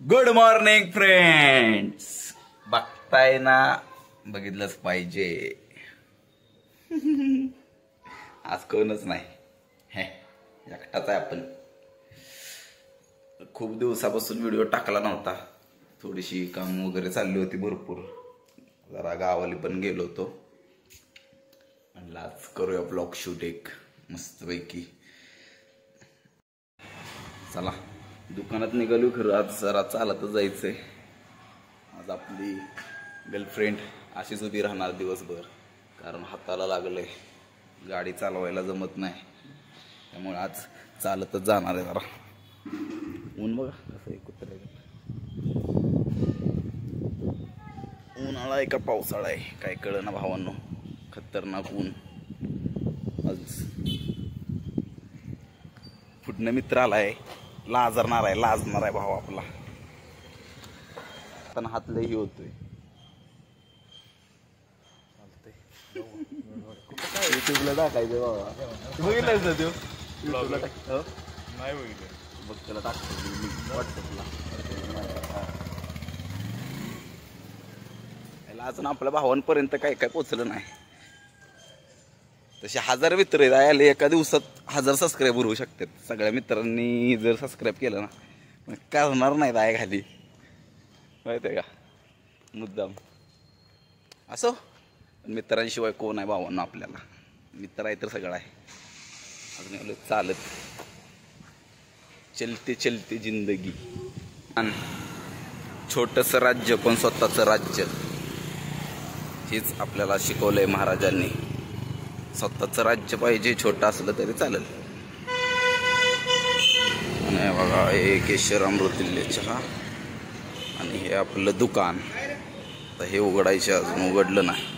Good morning friends. बघताय ना, बघितलंच पाहिजे. आज कोणच नाही, हे एकटाच आहे आपण. खूप दिवसापासून व्हिडिओ टाकला नव्हता. थोडीशी काम वगैरे चालली होती भरपूर. जरा गावाला पण गेलो होतो. म्हणलं आज करूया ब्लॉग शूट एक मस्तपैकी. चला दुकानात निघालो. खरं आज जरा चालतच जायचंय. आज आपली गर्लफ्रेंड अशीच उभी राहणार दिवसभर, कारण हाताला लागलंय, गाडी चालवायला जमत नाही. त्यामुळे आज चालतच जाणार आहे. जरा ऊन बघा कसं आहे, कुत्रे उन्हाळा आहे का पावसाळा आहे काय कळना भावांनो. खतरनाक ऊन. आज पुढनं मित्र आलाय, लाजणार आहे भाऊ आपला. पण हात लई होतोय. युट्यूबला टाकायचं बाबा. बघितलं ना तो युट्यूबला टाकतो. नाही बघितलं, बघ त्याला टाकतो व्हॉट्सअपला. अजून आपल्या भावांपर्यंत काय काय पोचलं नाही. तसे 1000 मित्र आहेत. एका दिवसात 1000 सबस्क्राईबर होऊ शकतात. सगळ्या मित्रांनी जर सबस्क्राईब केलं ना, मग करणार नाहीत आहे खाली, माहिती आहे का, मुद्दाम. असो, मित्रांशिवाय कोण आहे भावांना आपल्याला. मित्र आहे तर सगळं आहे. अजून एवढं चालत चलते चलते जिंदगी. छोटंसं राज्य पण स्वतःचं राज्य, हेच आपल्याला शिकवलंय महाराजांनी. स्वतःचं राज्य पाहिजे, छोटं असलं तरी चालेल. आणि बघा, हे केशर अमृतुल्य चहा. आणि हे आपलं दुकान. तर हे उघडायचे, अजून उघडलं नाही.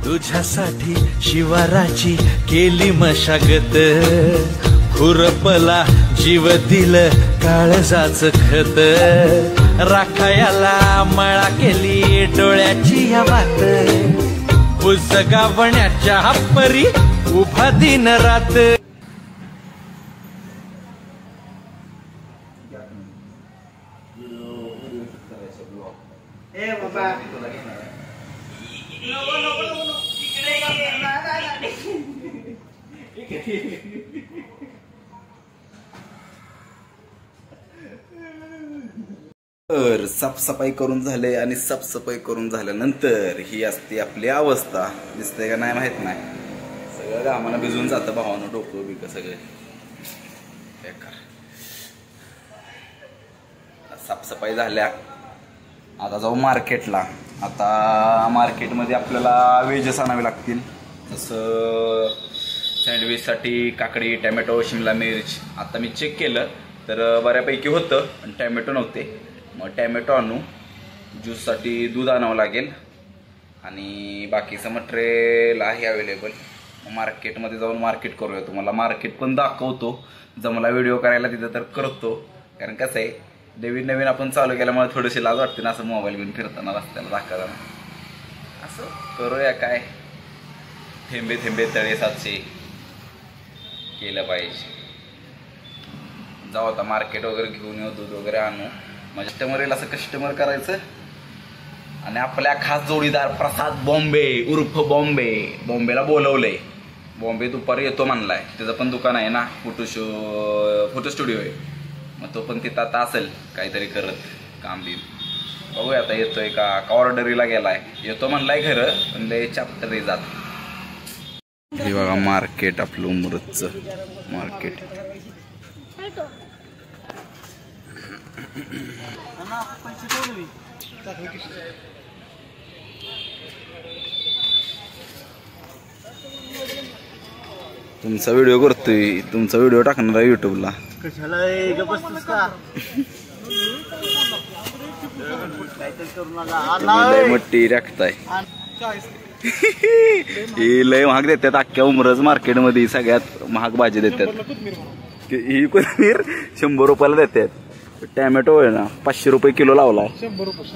तुझ्यासाठी शिवाराची केली मशागत, खुरपला जीव दिलं काळजाच खत, राखायाला मळा केली डोळ्याची या वात, पुसगावण्याच्या परी उभा दिन रात. तर साफसफाई करून झाले. आणि साफसफाई करून झाल्यानंतर ही असते आपली अवस्था. दिसतंय का नाही माहित नाही. सगळं घामानं भिजून जातं भावानं, डोकं बिकं सगळे बेकार. साफसफाई झाल्या. आता जाऊ मार्केटला. आता मार्केटमध्ये आपल्याला वेजेस आणावे लागतील. जसं सँडविचसाठी काकडी, टॅमॅटो, शिमला मिर्च. आता मी चेक केलं तर बऱ्यापैकी होतं, पण टॅमॅटो नव्हते. मग टॅमॅटो आणू. ज्यूससाठी दूध आणावं लागेल. आणि बाकीचं मटेरियल आहे अवेलेबल. मार्केटमध्ये जाऊन मार्केट करूया. तुम्हाला मार्केट पण दाखवतो. जमला व्हिडिओ करायला तिथं तर करतो. कारण कसं आहे, नवीन आपण चालू केल्यामुळे थोडीशी लाज वाटते ना, असं मोबाईल घेऊन फिरताना रस्त्याला दाखवताना. असं करूया, काय थेंबे थेंबे तळे साचे केलं पाहिजे. जाऊ आता मार्केट वगैरे घेऊन येऊ, दूध वगैरे आणू. म्हणजे कस्टमरला असं कस्टमर करायचं. आणि आपल्या खास जोडीदार प्रसाद बॉम्बे उर्फ बॉम्बेला बोलवलंय. बॉम्बे दुपारी येतो म्हणलाय. त्याचं पण दुकान आहे ना, फोटो स्टुडिओ आहे. मग तो पण तिथं आता असेल काहीतरी करत काम बी. बघूया आता येतोय का ऑर्डरीला गेलाय. येतो म्हणलाय खरं, पण लय चॅप्टर जात. हे बघा मार्केट आपलं उमरतचं मार्केट. तुमचा व्हिडिओ करतोय, तुमचा व्हिडिओ टाकणार आहे युट्यूबला. कशाला बसतोस का? मट्टी राखताय. ही लय महाग देतात अख्ख्या उमरज मार्केटमध्ये सगळ्यात महाग भाजी देतात. ही कोथिंबीर 100 रुपयाला देतात. टॅमॅटो आहे ना 500 रुपये किलो लावलाय. 100 रुपये.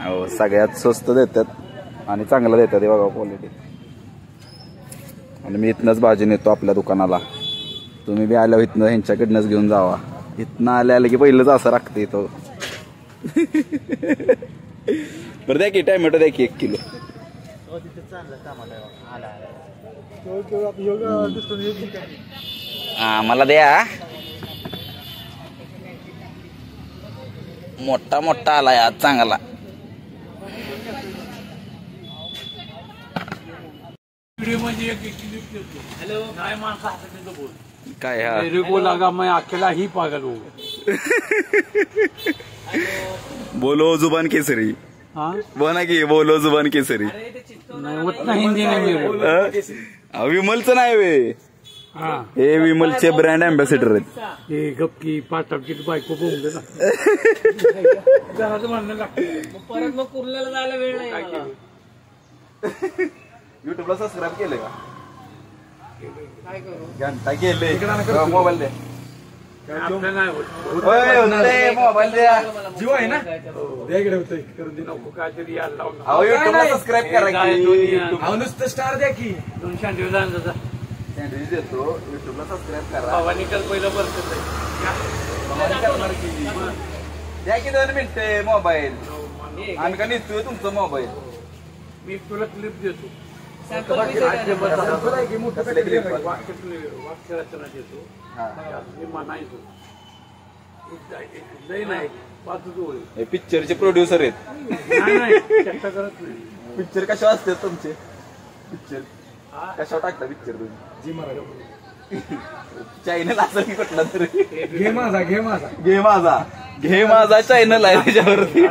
हो सगळ्यात स्वस्त देतात आणि चांगलं देतात हे बघा क्वालिटी. आणि मी इथनंच भाजी नेतो आपल्या दुकानाला. तुम्ही बी आल्यावर इथनं ह्यांच्याकडनंच घेऊन जावा. इथनं आलं की पहिलंच असं राखते इथं. बरं द्या की टॅमॅटो द्या की 1 किलो. मला द्या. मोठा मोठा आलाय आज चांगला. काय हा लगा मैं अकेला ही पागल हूँ. बोलो जुबान केसरी. बोला की बोलो जुबान केसरी. नहीं उतना हिंदी नहीं मेरे. विमलचं नाही वे. हे विमलचे ब्रँड अँबॅसेडर आहेत. ये गपकी पाटपकी बायको बोलून दे ना. जरा म्हणणं लागतं परत मग कुर्ल्याला जायला वेळ नाही. युट्यूबला सबस्क्राईब केले का? घंटा केले. मोबाईल द्या. मोबाईल द्या. जीव आहे ना वेगळे होतंय करून दे नको काहीतरी यायला लावून. युट्यूबला सबस्क्राईब करा. नुसतं स्टार द्या की 200 दिवसांचा सँडविच देतो. युट्यूबला सबस्क्राईब करा. निकाल पहिलं बरं द्या की 2 मिनिटे मोबाईल. आम्ही का निघतोय तुमचा मोबाईल. मी तुला क्लिप देतो. पिक्चरचे प्रोड्युसर आहेत. पिक्चर कशा असतात तुमचे? पिक्चर कशा टाकता पिक्चर तुम्ही? चॅनल असेल की कुठला तरी. घे माझा घे माझा घे माझा घे माझा चॅनल आहे त्याच्यावरती.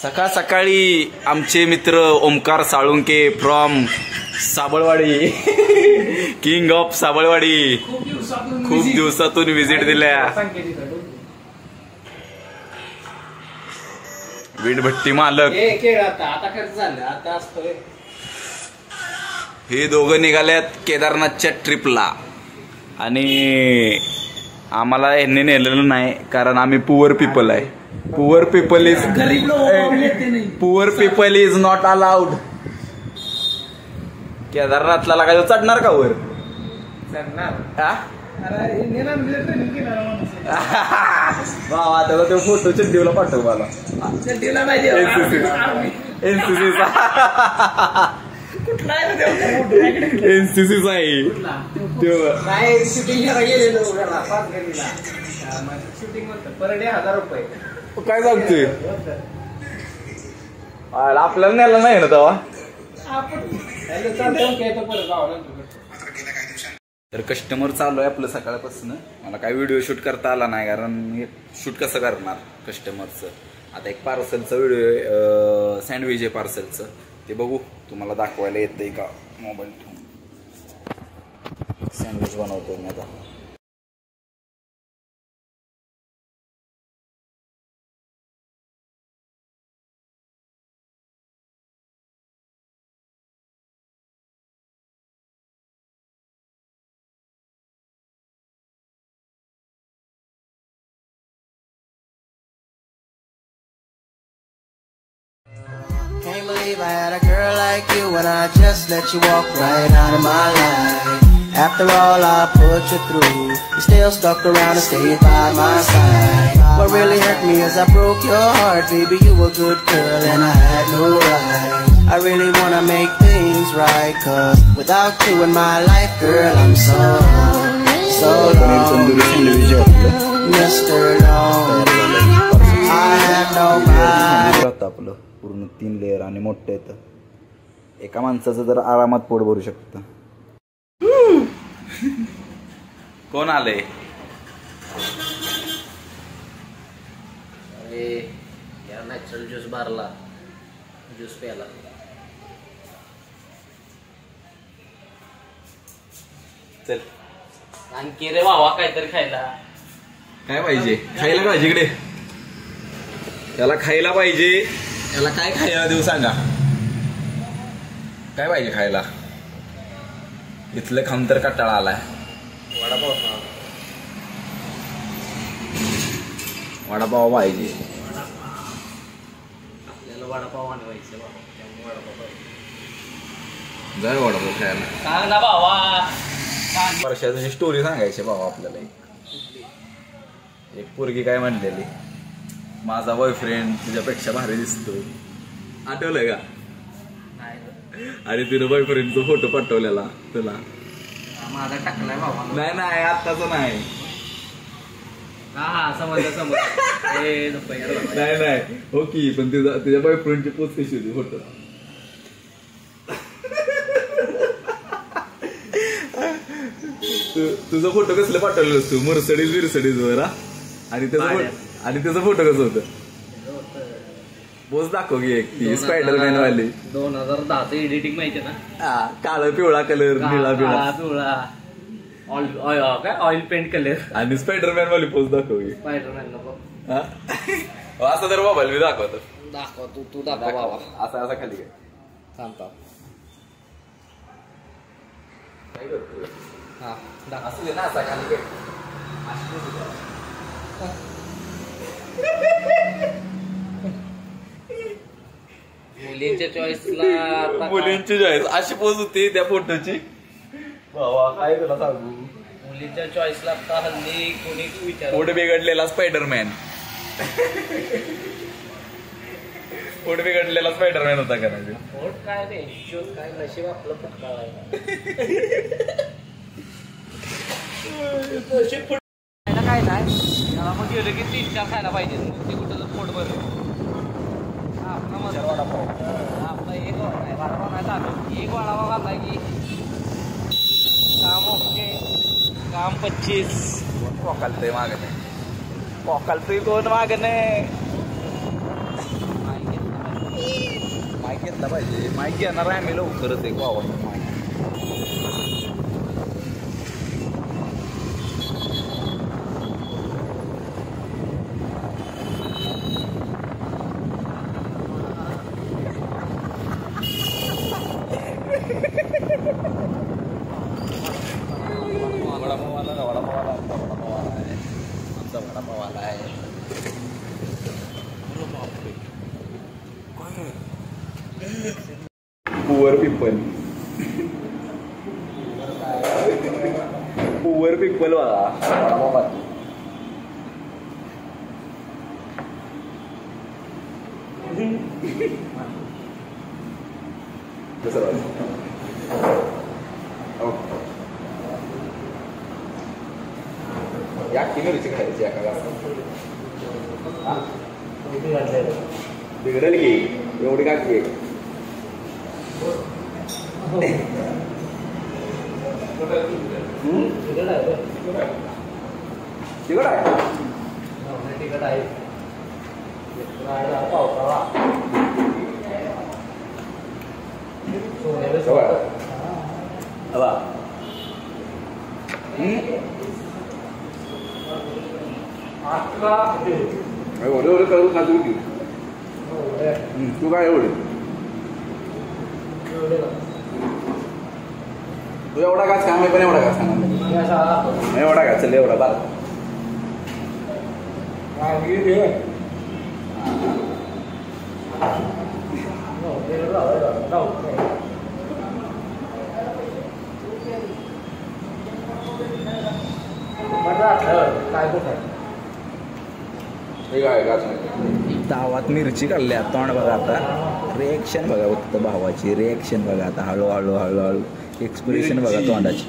सकाळ सकाळी आमचे मित्र Omkar Salunke from Sabalwadi, king of Sabalwadi, खूप दिवसातून व्हिजिट दिल्या. वीटभट्टी मालक हे दोघं निघाल्यात केदारनाथच्या ट्रिपला. आणि आम्हाला यांनी नेलेलं नाही कारण आम्ही पुअर पीपल आहे. Poor people is not allowed. केदारनाथला लागायचं चढणार का वर? बाबा त्याला तो फोटो चड्डीला पाठव मला. एनसीसीचा आहे काय सांगतोय? आपल्याला न्यायला नाही ना तेव्हा. तर कस्टमर चालू आहे आपलं सकाळपासून. मला काय व्हिडिओ शूट करता आला नाही कारण शूट कसं करणार कस्टमरचं. आता एक पार्सलचं व्हिडिओ सँडविच आहे पार्सलचं, ते बघू तुम्हाला दाखवायला येतंय का. मोबाईल ठेवून सँडविच बनवतोय मी आता. Can't believe I had a girl like you when I just let you walk right out of my life. After all I put you through, you still stuck around and stayed by my side. What really hurt me is I broke your heart, baby, you were a good girl and I had no right. I really wanna make things right, cause without you in my life, girl, I'm so lonely, Mr. Lonely. I have nobody. आपलं पूर्ण 3 layer आणि मोठं येतं. एका माणसाचं जर आरामात पोट भरू शकतं. कोण आलंय? अरे यार नॅचरल ज्यूस बारला ज्यूस प्यायला. चल आणखी रे भावा काहीतरी खायला. काय पाहिजे खायला पाहिजे इकडे याला खायला पाहिजे याला काय खायला देऊ सांगा काय पाहिजे खायला इथलं खाऊन तर कंटाळा आलाय वडापाव वडापाव पाहिजे आपल्याला वडापाव आणवायचे बाबा त्यामुळे वडापाव पाहिजे. जाय वडापाव खायला सांग ना भावा सांग. वर्षाची स्टोरी सांगायची बाबा आपल्याला एक पोरगी काय म्हणलेली माझा बॉयफ्रेंड तुझ्यापेक्षा भारी दिसतो आठवलंय का नाही आणि तिने बॉयफ्रेंडचा फोटो पाठवलेला तुला माझा टाकलाय बाबा. नाही आत्ताच नाही हा समजलं नाही हो की पण तुझ्या बॉयफ्रेंडची पोस्ट कशी होती फोटो तुझा फोटो कसलं पाठवलेलं तू मर्सडीज वर आणि त्याचा फोटो कसं होतं पोस्ट दाखव की एक ती स्पायडरमॅन वाली 2010 एडिटिंग माहिती ना. काळा पिवळा कलर निळा पिवळा काय ऑइल पेंट कलर आणि स्पायडरमॅन वाली पोस्ट दाखव की स्पायडरमॅन नको असं तर मोबाईल मी दाखवतो दाखव तू दाखव बाबा. असा खाली काय थांबता काय करतो हा दाखव. असं दे ना असा खाली काय मुलींच्या चॉईसला मुलींची चॉईस अशी पोज होती त्या फोटोची बाबा काय तुला सांगू मुलींच्या चॉईसला आता हल्ली कोणी विचार पोट बिघडलेला स्पायडरमॅन होता का नाही पोट काय रे शोध काय नशीब आपलं फटकाळ आहे. काय नाही त्याला मग गेलं की 3-4 खायला पाहिजे ते कुठं पोट भरलं आपला आपला एक वडापाव नाही चालू एक वडापाव घातला की काम ओके काम 25 पोकालतोय मागणे पोकालतोय कोण मागणे माईक घेतला पाहिजे माईक घेणार आहे आम्ही लवकरच एक वावर माईक वडापावाला आहे पुअर पीपल बघा या किती खायची एका बिघडेल की एवढी का की तिकड आहे पावसाळा एवढं करू ना तू तू काय एवढे तू एवढा का सांग पण एवढा का सांग एवढा का चल एवढा बाल गावात मिरची काढल्या तोंड बघा आता रिएक्शन बघा फक्त भावाची रिएक्शन बघा आता हळूहळू एक्सप्रेशन बघा तोंडाची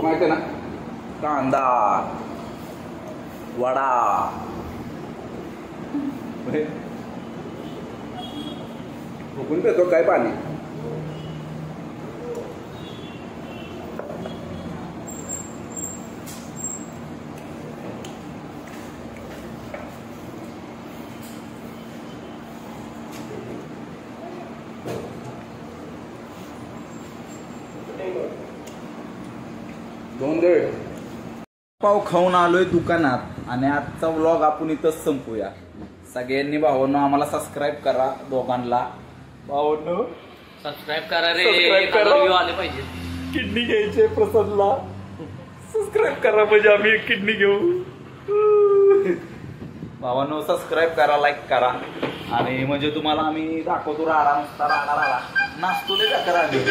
माहिती ना कांदा वडा फुकून पेतो काय पाणी पाव खाऊन आलोय दुकानात आणि आजचा व्लॉग आपण इथंच संपूया. सगळ्यांनी भावांनो आम्हाला सबस्क्राईब करा दोघांना. भावांनो सबस्क्राईब करा रे, सबस्क्राईब करा. व्ह्यू आले पाहिजे. किडनी घ्यायचे प्रसादला. सबस्क्राईब करा म्हणजे आम्ही किडनी घेऊ. भावांनो सबस्क्राईब करा, लाईक करा आणि म्हणजे तुम्हाला आम्ही दाखवतो राडा नुसता राडा नाचतो लय करा आम्ही.